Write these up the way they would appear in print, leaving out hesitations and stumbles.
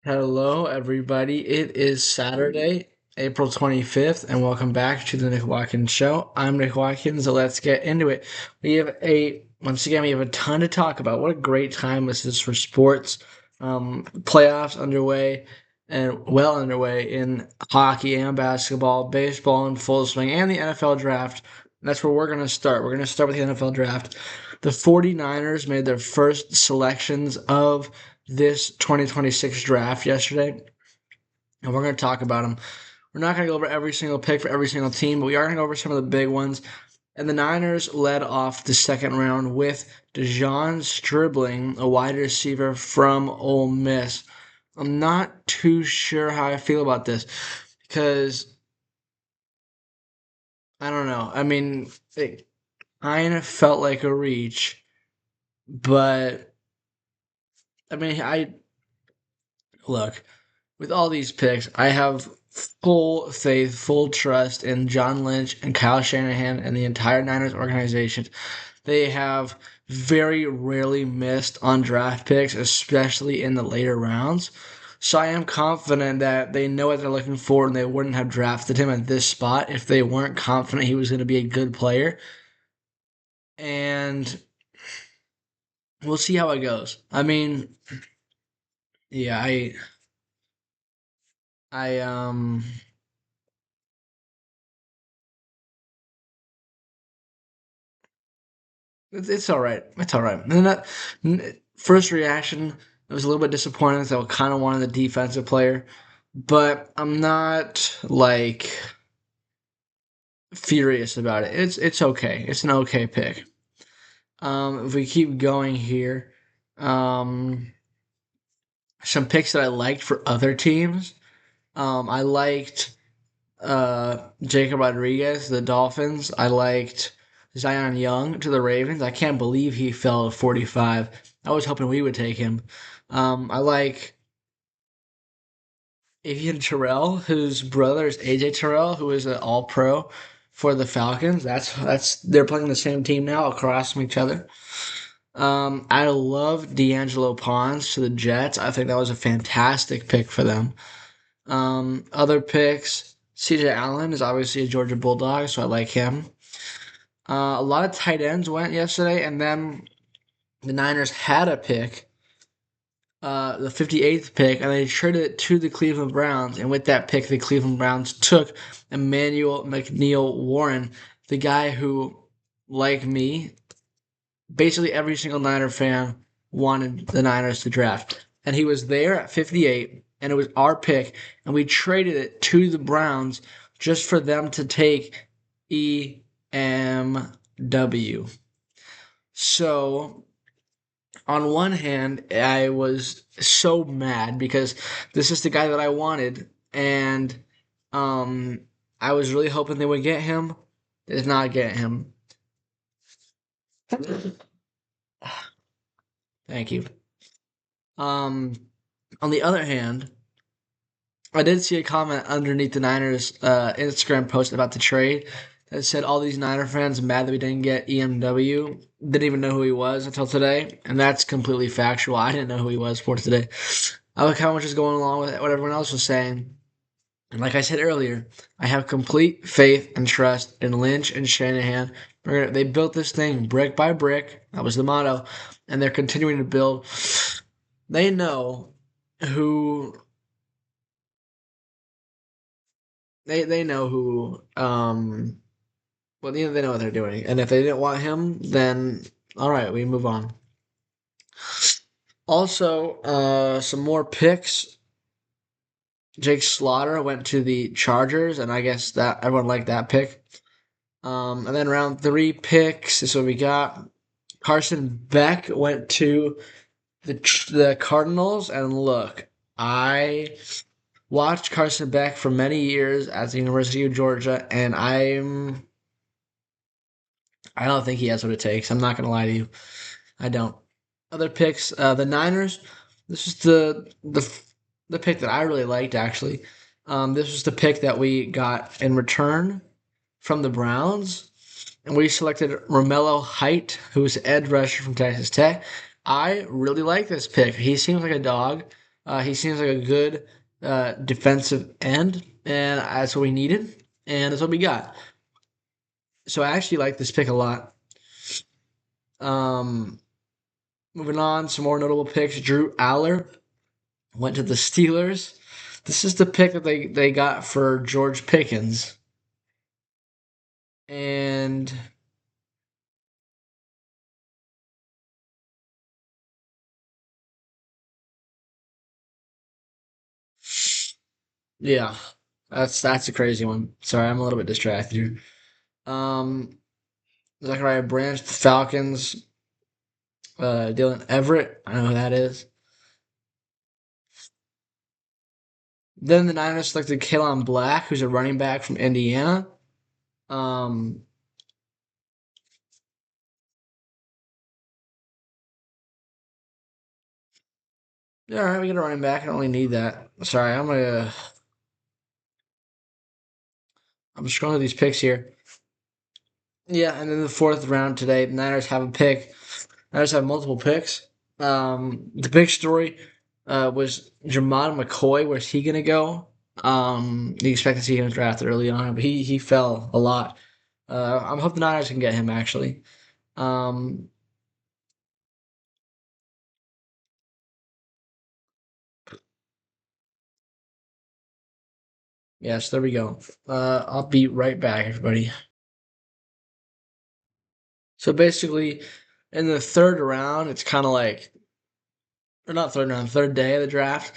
Hello, everybody. It is Saturday, April 25th, and welcome back to the Nick Watkins Show. I'm Nick Watkins, so let's get into it. Once again, we have a ton to talk about. What a great time this is for sports. Playoffs underway and well underway in hockey and basketball, baseball in full swing, and the NFL draft. That's where we're going to start. We're going to start with the NFL draft. The 49ers made their first selections of this 2026 draft yesterday, and we're going to talk about them. We're not going to go over every single pick for every single team, but we are going to go over some of the big ones. And the Niners led off the second round with Dejon Stribling, a wide receiver from Ole Miss. I'm not too sure how I feel about this because I don't know. I mean, it kind of felt like a reach, but I mean, I look, with all these picks, I have full faith, full trust in John Lynch and Kyle Shanahan and the entire Niners organization. They have very rarely missed on draft picks, especially in the later rounds. So I am confident that they know what they're looking for and they wouldn't have drafted him at this spot if they weren't confident he was going to be a good player. And we'll see how it goes. I mean, yeah, I it's all right. It's all right. And first reaction, it was a little bit disappointing because I kind of wanted the defensive player, but I'm not like furious about it. It's okay. It's an okay pick. If we keep going here, um, some picks that I liked for other teams. I liked Jacob Rodriguez, the Dolphins. I liked Zion Young to the Ravens. I can't believe he fell to 45. I was hoping we would take him. I like Avian Terrell, whose brother is AJ Terrell, who is an All Pro for the Falcons. That's they're playing the same team now across from each other. I love D'Angelo Pons to the Jets. I think that was a fantastic pick for them. Other picks, CJ Allen is obviously a Georgia Bulldog, so I like him. A lot of tight ends went yesterday, and then the Niners had a pick, the 58th pick, and they traded it to the Cleveland Browns. And with that pick, the Cleveland Browns took Emmanuel McNeil Warren, the guy who, like me, basically every single Niner fan wanted the Niners to draft. And he was there at 58, and it was our pick, and we traded it to the Browns just for them to take EMW. So, on one hand, I was so mad because this is the guy that I wanted, and um, I was really hoping they would get him. They did not get him. Thank you. Um, on the other hand, I did see a comment underneath the Niners Instagram post about the trade that said all these Niner fans mad that we didn't get EMW. Didn't even know who he was until today, and that's completely factual. I didn't know who he was for today. I like how much is going along with what everyone else was saying. And like I said earlier, I have complete faith and trust in Lynch and Shanahan. They built this thing brick by brick. That was the motto, and they're continuing to build. They know who they know who well they know what they're doing, and if they didn't want him, then all right, we move on. Also, some more picks. Jake Slaughter went to the Chargers, and I guess that everyone liked that pick. And then round three picks is what we got. Carson Beck went to the Cardinals, and look, I watched Carson Beck for many years at the University of Georgia, and I don't think he has what it takes. I'm not gonna lie to you. I don't. Other picks, the Niners. This is the pick that I really liked actually. This was the pick that we got in return from the Browns, and we selected Romello Height, who's edge rusher from Texas Tech. I really like this pick. He seems like a dog. He seems like a good defensive end, and that's what we needed, and that's what we got. So I actually like this pick a lot. Um, Moving on, some more notable picks. Drew Aller went to the Steelers. This is the pick that they got for George Pickens. And yeah, that's a crazy one. Sorry, I'm a little bit distracted here. Um, Zachariah Branch, the Falcons. Dylan Everett, I know who that is. Then the Niners selected Kalen Black, who's a running back from Indiana. Um, yeah, all right, we get a running back. I don't really need that. Sorry, I'm scrolling through these picks here. Yeah, and then the fourth round today, the Niners have a pick. Niners have multiple picks. The big story was Jermon McCoy. Where's he gonna go? You expect to see him drafted early on, but he fell a lot. I'm hoping the Niners can get him actually. Um, yes, there we go. I'll be right back, everybody. So basically, in the third round, it's kind of like, or not third round, third day of the draft.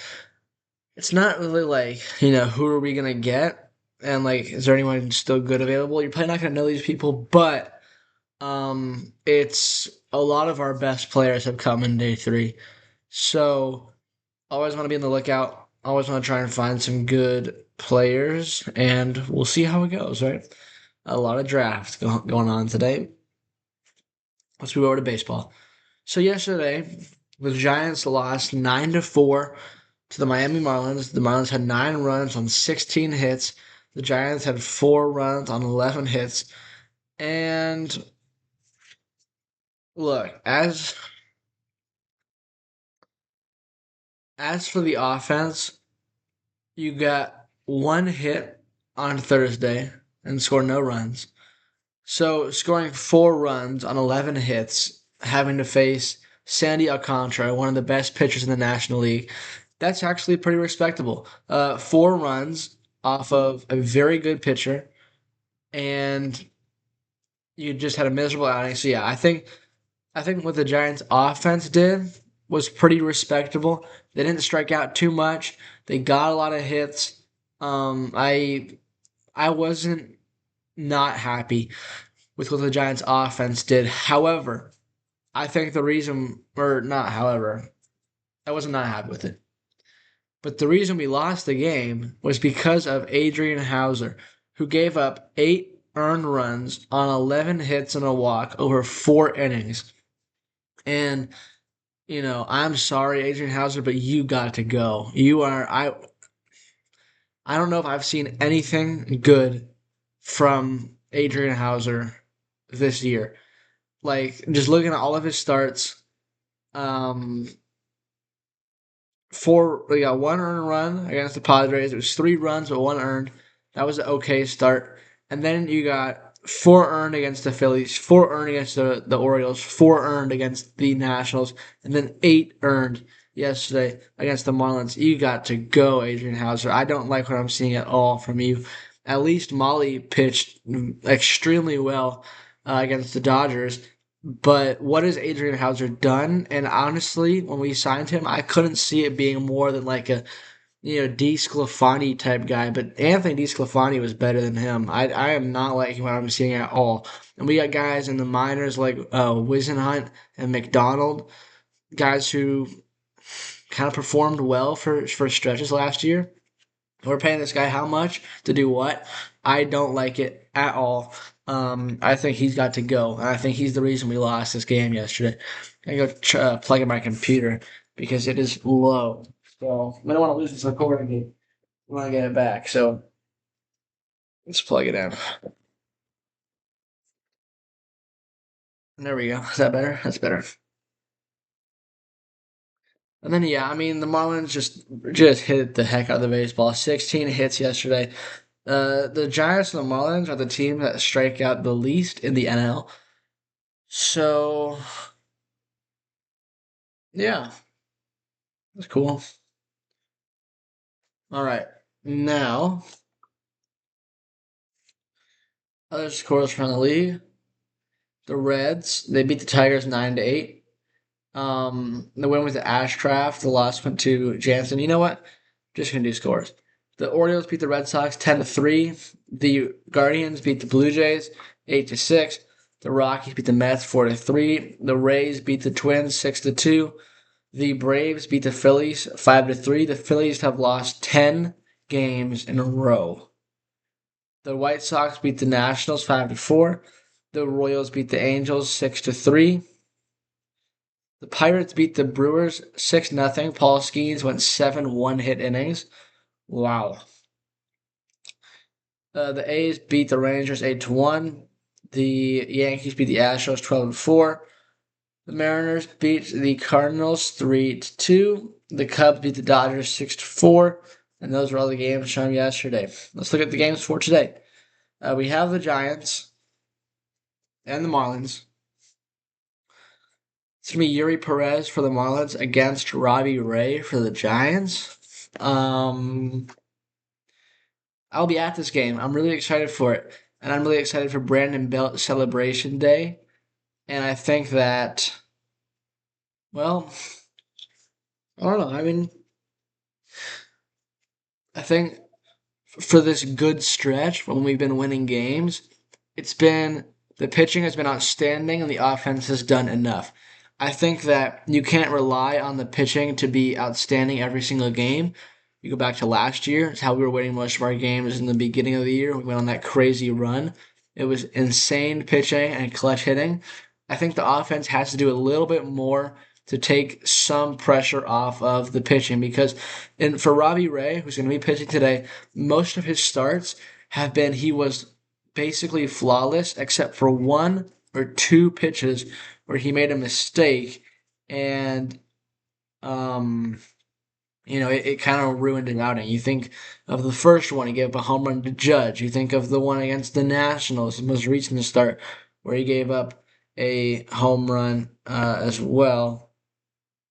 It's not really like, who are we gonna get, and like, is there anyone still good available? You're probably not gonna know these people, but it's a lot of our best players have come in day three. So always want to be on the lookout. Always want to try and find some good players, and we'll see how it goes. Right, a lot of draft going on today. Let's move over to baseball. So yesterday, the Giants lost 9-4 to the Miami Marlins. The Marlins had 9 runs on 16 hits. The Giants had 4 runs on 11 hits. And look, as for the offense, you got 1 hit on Thursday and scored no runs. So scoring 4 runs on 11 hits, having to face Sandy Alcantara, one of the best pitchers in the National League, that's actually pretty respectable. 4 runs off of a very good pitcher, and you just had a miserable outing. So yeah, I think what the Giants offense did was pretty respectable. They didn't strike out too much. They got a lot of hits. I wasn't not happy with what the Giants offense did. However, I think the reason, or not, however, I wasn't not happy with it. But the reason we lost the game was because of Adrian Hauser, who gave up 8 earned runs on 11 hits and a walk over 4 innings. And I'm sorry, Adrian Hauser, but you got to go. I don't know if I've seen anything good from Adrian Hauser this year. Like just looking at all of his starts, um, we got 1 earned run against the Padres. It was 3 runs but 1 earned. That was an okay start. And then you got 4 earned against the Phillies, 4 earned against the Orioles, 4 earned against the Nationals, and then 8 earned yesterday against the Marlins. You got to go, Adrian Hauser. I don't like what I'm seeing at all from you. At least Molly pitched extremely well against the Dodgers. But what has Adrian Hauser done? And honestly, when we signed him, I couldn't see it being more than like a DeSclafani type guy. But Anthony DeSclafani was better than him. I am not liking what I'm seeing at all. And we got guys in the minors like Wisenhunt and McDonald, guys who kind of performed well for stretches last year. We're paying this guy how much to do what? I don't like it at all. I think he's got to go, and I think he's the reason we lost this game yesterday. I go plug in my computer because it is low. So I don't want to lose this recording. I want to get it back. So let's plug it in. There we go. Is that better? That's better. And then yeah, I mean the Marlins just hit the heck out of the baseball. 16 hits yesterday. The Giants and the Marlins are the team that strike out the least in the NL. So yeah, that's cool. All right, now other scores from the league. The Reds they beat the Tigers 9-8. The win was the Ashcraft. The loss went to Jansen. You know what? Just gonna do scores. The Orioles beat the Red Sox 10-3. The Guardians beat the Blue Jays 8-6. The Rockies beat the Mets 4-3. The Rays beat the Twins 6-2. The Braves beat the Phillies 5-3. The Phillies have lost 10 games in a row. The White Sox beat the Nationals 5-4. The Royals beat the Angels 6-3. The Pirates beat the Brewers 6-0. Paul Skeens went 7 one-hit innings. Wow. The A's beat the Rangers 8-1. The Yankees beat the Astros 12-4. The Mariners beat the Cardinals 3-2. The Cubs beat the Dodgers 6-4. And those were all the games from yesterday. Let's look at the games for today. We have the Giants and the Marlins. It's going to be Yuri Perez for the Marlins against Robbie Ray for the Giants. I'll be at this game. I'm really excited for it. And I'm really excited for Brandon Belt Celebration Day. And I think that, well, I don't know. I mean, I think for this good stretch when we've been winning games, it's been the pitching has been outstanding and the offense has done enough. I think that you can't rely on the pitching to be outstanding every single game. You go back to last year, it's how we were winning most of our games in the beginning of the year. We went on that crazy run. It was insane pitching and clutch hitting. I think the offense has to do a little bit more to take some pressure off of the pitching because for Robbie Ray, who's going to be pitching today, most of his starts have been he was basically flawless except for one or two pitches where he made a mistake and um it kind of ruined his outing. You think of the first one, he gave up a home run to Judge. You think of the one against the Nationals, the most recent start, where he gave up a home run as well.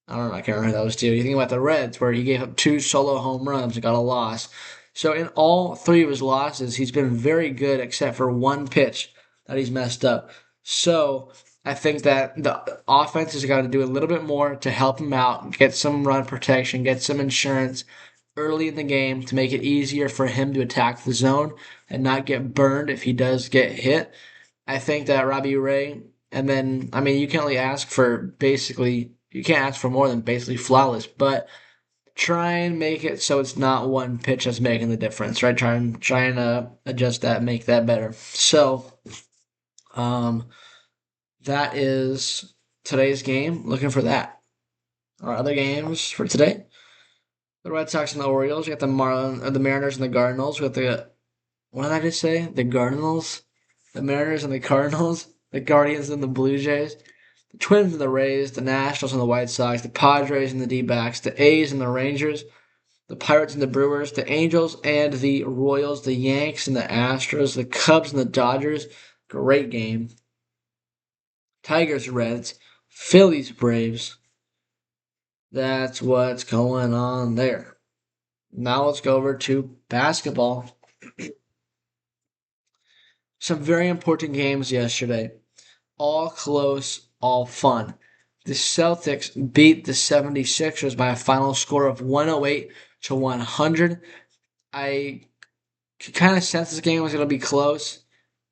I don't know, I can't remember who that was too. You think about the Reds, where he gave up two solo home runs and got a loss. So in all three of his losses, he's been very good except for one pitch that he's messed up. So I think that the offense has got to do a little bit more to help him out, get some run protection, get some insurance early in the game to make it easier for him to attack the zone and not get burned if he does get hit. I think that Robbie Ray, and then, I mean, you can't really ask for basically, you can't ask for more than basically flawless, but try and make it so it's not one pitch that's making the difference, right? Try and adjust that, make that better. So, um, that is today's game. Looking for that. Our other games for today: the Red Sox and the Orioles. We got the Mariners and the Cardinals. We got the what did I just say? The Cardinals, the Mariners and the Cardinals. The Guardians and the Blue Jays. The Twins and the Rays. The Nationals and the White Sox. The Padres and the D-backs. The A's and the Rangers. The Pirates and the Brewers. The Angels and the Royals. The Yanks and the Astros. The Cubs and the Dodgers. Great game. Tigers, Reds, Phillies, Braves. That's what's going on there. Now let's go over to basketball. Some very important games yesterday. All close, all fun. The Celtics beat the 76ers by a final score of 108-100. I could kind of sense this game was going to be close.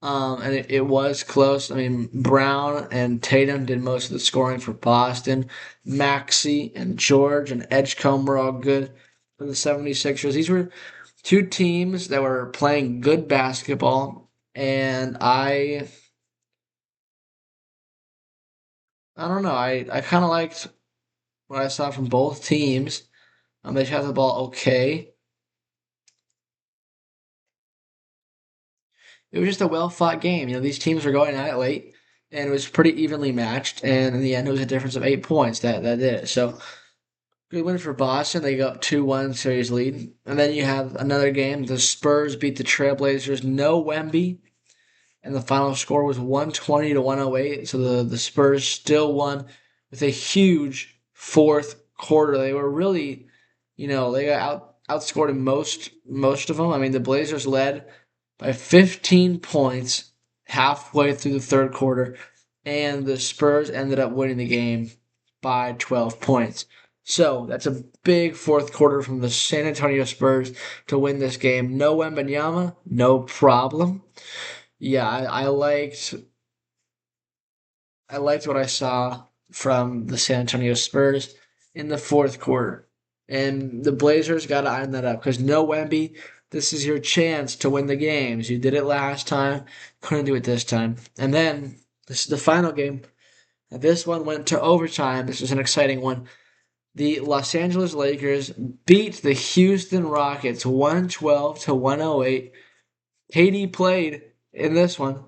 And it was close. I mean, Brown and Tatum did most of the scoring for Boston. Maxey and George and Edgecombe were all good for the 76ers. These were two teams that were playing good basketball, and I don't know. I kind of liked what I saw from both teams. They shot the ball okay. It was just a well fought game. These teams were going at it late, and it was pretty evenly matched. And in the end, it was a difference of 8 points that did it. So Good win for Boston. They go up 2-1 series lead. And then you have another game. The Spurs beat the Trailblazers. No Wemby. And the final score was 120 to 108. So the Spurs still won with a huge fourth quarter. They were really, they got outscored in most of them. I mean, the Blazers led by 15 points halfway through the third quarter, and the Spurs ended up winning the game by 12 points. So that's a big fourth quarter from the San Antonio Spurs to win this game. No Wembanyama, no problem. Yeah, I liked what I saw from the San Antonio Spurs in the fourth quarter. And the Blazers got to iron that up because no Wemby, this is your chance to win the games. You did it last time, couldn't do it this time. And then this is the final game. This one went to overtime. This was an exciting one. The Los Angeles Lakers beat the Houston Rockets 112 to 108. KD played in this one.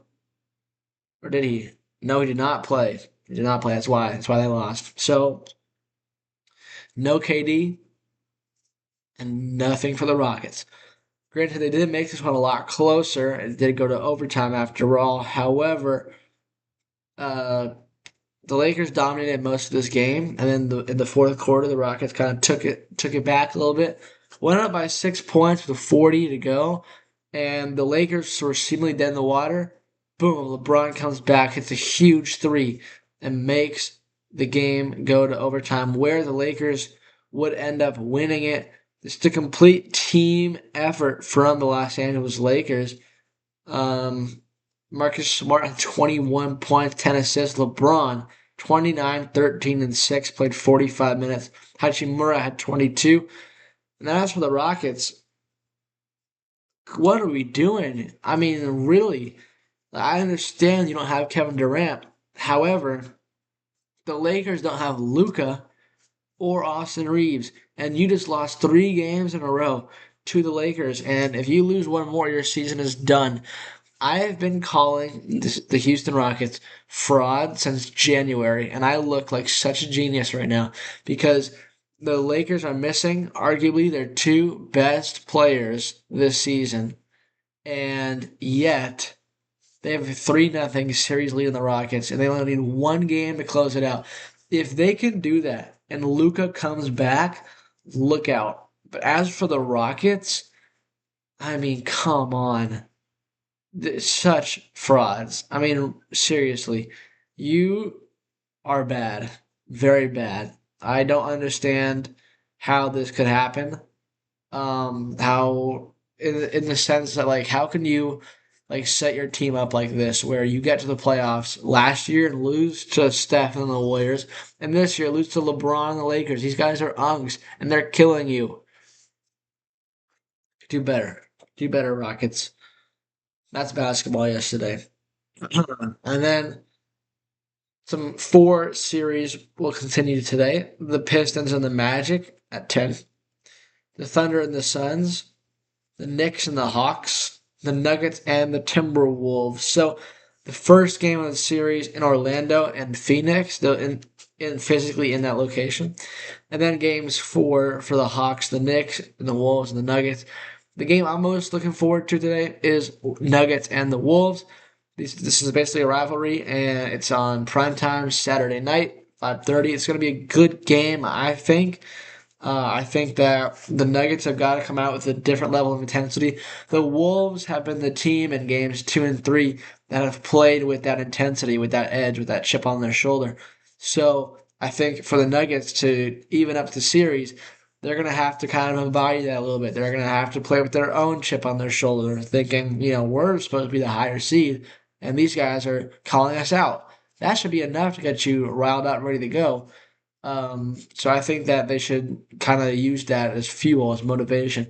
Or did he? No, he did not play. He did not play. That's why. That's why they lost. So no KD and nothing for the Rockets. Granted, they did make this one a lot closer. It did go to overtime after all. However, uh, the Lakers dominated most of this game, and then in the fourth quarter, the Rockets kind of took it back a little bit. Went up by 6 points with 40 to go, and the Lakers were seemingly dead in the water. Boom! LeBron comes back, hits a huge three, and makes the game go to overtime, where the Lakers would end up winning it. It's a complete team effort from the Los Angeles Lakers. Um, Marcus Smart had 21 points, 10 assists. LeBron, 29, 13, and 6, played 45 minutes. Hachimura had 22. And then as for the Rockets, what are we doing? I mean, really, I understand you don't have Kevin Durant. However, the Lakers don't have Luka or Austin Reeves, and you just lost 3 games in a row to the Lakers. And if you lose one more, your season is done. I have been calling the Houston Rockets fraud since January, and I look like such a genius right now because the Lakers are missing arguably their 2 best players this season, and yet they have a 3-0 series lead in the Rockets, and they only need one game to close it out. If they can do that and Luka comes back, look out. But as for the Rockets, I mean, come on. Such frauds. I mean, seriously, you are bad, very bad. I don't understand how this could happen. How in the sense that like, how can you like set your team up like this, where you get to the playoffs last year and lose to Steph and the Warriors, and this year lose to LeBron and the Lakers? These guys are unks, and they're killing you. Do better. Do better, Rockets. That's basketball yesterday. And then some 4 series will continue today. The Pistons and the Magic at 10. The Thunder and the Suns. The Knicks and the Hawks. The Nuggets and the Timberwolves. So the first game of the series in Orlando and Phoenix, though in physically in that location. And then games 4 for the Hawks, the Knicks, and the Wolves and the Nuggets. The game I'm most looking forward to today is Nuggets and the Wolves. This is basically a rivalry, and it's on primetime Saturday night, 5:30. It's going to be a good game, I think. I think that the Nuggets have got to come out with a different level of intensity. The Wolves have been the team in games 2 and 3 that have played with that intensity, with that edge, with that chip on their shoulder. So I think for the Nuggets to even up the series, they're going to have to kind of embody that a little bit. They're going to have to play with their own chip on their shoulder, thinking, we're supposed to be the higher seed, and these guys are calling us out. That should be enough to get you riled up and ready to go. So I think that they should kind of use that as fuel, as motivation.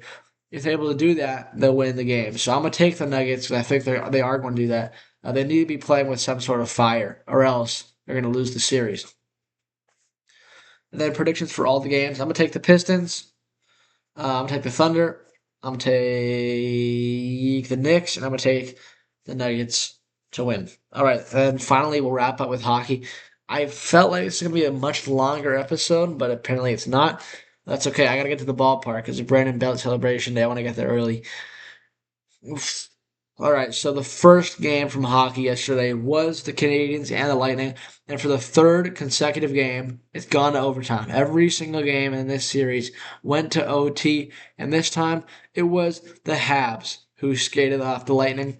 If they're able to do that, they'll win the game. So I'm gonna take the Nuggets because I think they are going to do that. They need to be playing with some sort of fire, or else they're going to lose the series. And then predictions for all the games. I'm gonna take the Pistons. I'm gonna take the Thunder. I'm gonna take the Knicks, and I'm gonna take the Nuggets to win. All right, and finally we'll wrap up with hockey. I felt like it's gonna be a much longer episode, but apparently it's not. That's okay. I gotta get to the ballpark because it's Brandon Belt celebration day. I want to get there early. Oof. All right, so the first game from hockey yesterday was the Canadiens and the Lightning, and for the third consecutive game, it's gone to overtime. Every single game in this series went to OT, and this time it was the Habs who skated off the Lightning.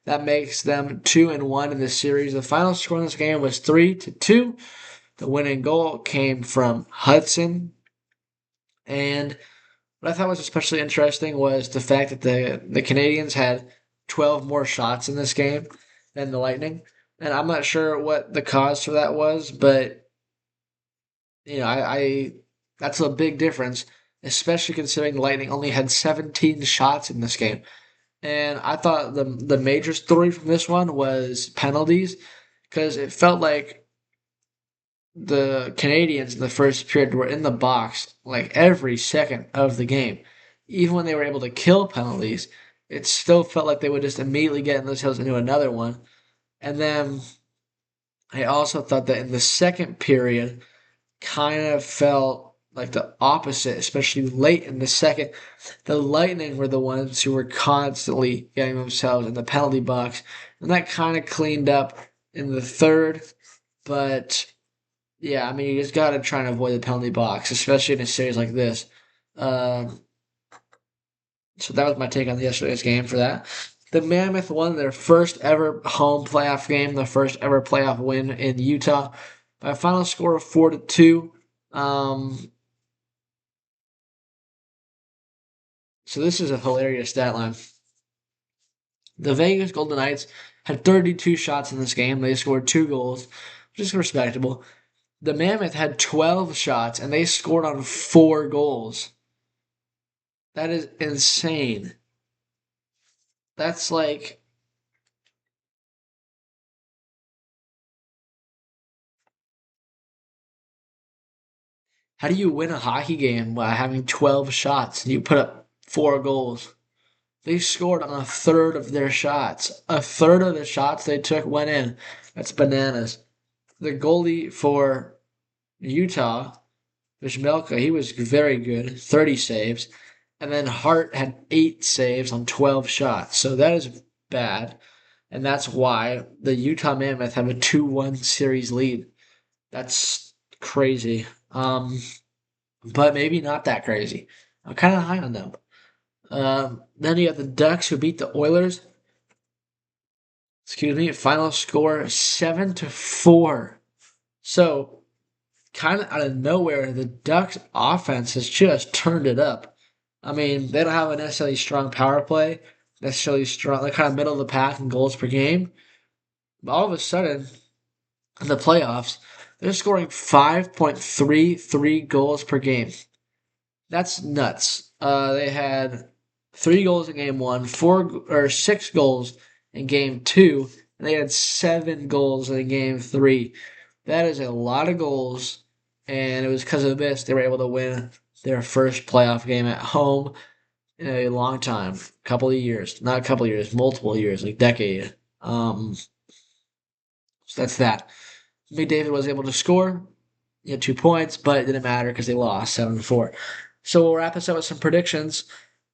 That makes them 2-1 in this series. The final score in this game was 3-2. The winning goal came from Hudson, and what I thought was especially interesting was the fact that the Canadians had 12 more shots in this game than the Lightning. And I'm not sure what the cause for that was, but I that's a big difference, especially considering the Lightning only had 17 shots in this game. And I thought the major story from this one was penalties, because it felt like the Canadians in the first period were in the box like every second of the game. Even when they were able to kill penalties, it still felt like they would just immediately get in themselves into another one. And then I also thought that in the second period, kind of felt like the opposite, especially late in the second. The Lightning were the ones who were constantly getting themselves in the penalty box, and that kind of cleaned up in the third. But yeah, I mean, you just got to try and avoid the penalty box, especially in a series like this. Um, so that was my take on yesterday's game for that. The Mammoth won their first ever home playoff game, their first ever playoff win in Utah by a final score of 4-2. Um, so this is a hilarious stat line. The Vegas Golden Knights had 32 shots in this game. They scored 2 goals, which is respectable. The Mammoth had 12 shots and they scored on 4 goals. That is insane. That's like, how do you win a hockey game by having 12 shots and you put up 4 goals? They scored on a third of their shots. A third of the shots they took went in. That's bananas. The goalie for Utah, Vishmelka, he was very good, 30 saves. And then Hart had 8 saves on 12 shots. So that is bad. And that's why the Utah Mammoth have a 2-1 series lead. That's crazy. But maybe not that crazy. I'm kind of high on them. Then you have the Ducks who beat the Oilers. Excuse me. Final score 7-4. So kind of out of nowhere, the Ducks offense has just turned it up. I mean, they don't have a necessarily strong power play, necessarily strong. They're kind of middle of the pack in goals per game. But all of a sudden, in the playoffs, they're scoring 5.33 goals per game. That's nuts. They had 3 goals in game one, 6 goals in game two, and they had 7 goals in game three. That is a lot of goals, and it was because of this they were able to win their first playoff game at home in a long time, couple of years, not a couple of years, multiple years, like decade. So that's that. McDavid was able to score. He had 2 points, but it didn't matter because they lost 7-4. So we'll wrap this up with some predictions.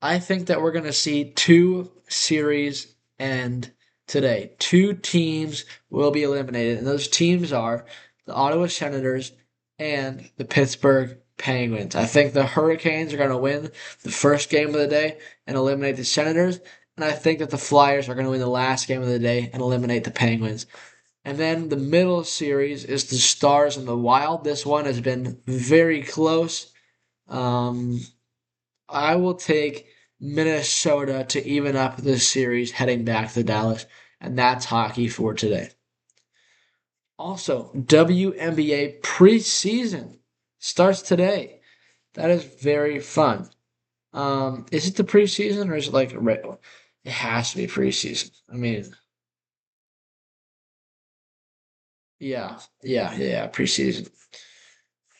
I think that we're going to see 2 series end today. 2 teams will be eliminated, and those teams are the Ottawa Senators and the Pittsburgh Penguins. I think the Hurricanes are going to win the first game of the day and eliminate the Senators, and I think that the Flyers are going to win the last game of the day and eliminate the Penguins. And then the middle series is the Stars and the Wild. This one has been very close. Um, I will take Minnesota to even up this series heading back to Dallas. And that's hockey for today. Also, WNBA preseason starts today. That is very fun. Is it the preseason or is it like a regular? It has to be preseason. I mean, yeah, preseason.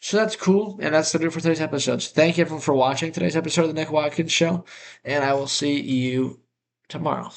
So that's cool, and that's the do for today's episodes. Thank you everyone for watching today's episode of the Nick Watkins Show, and I will see you tomorrow.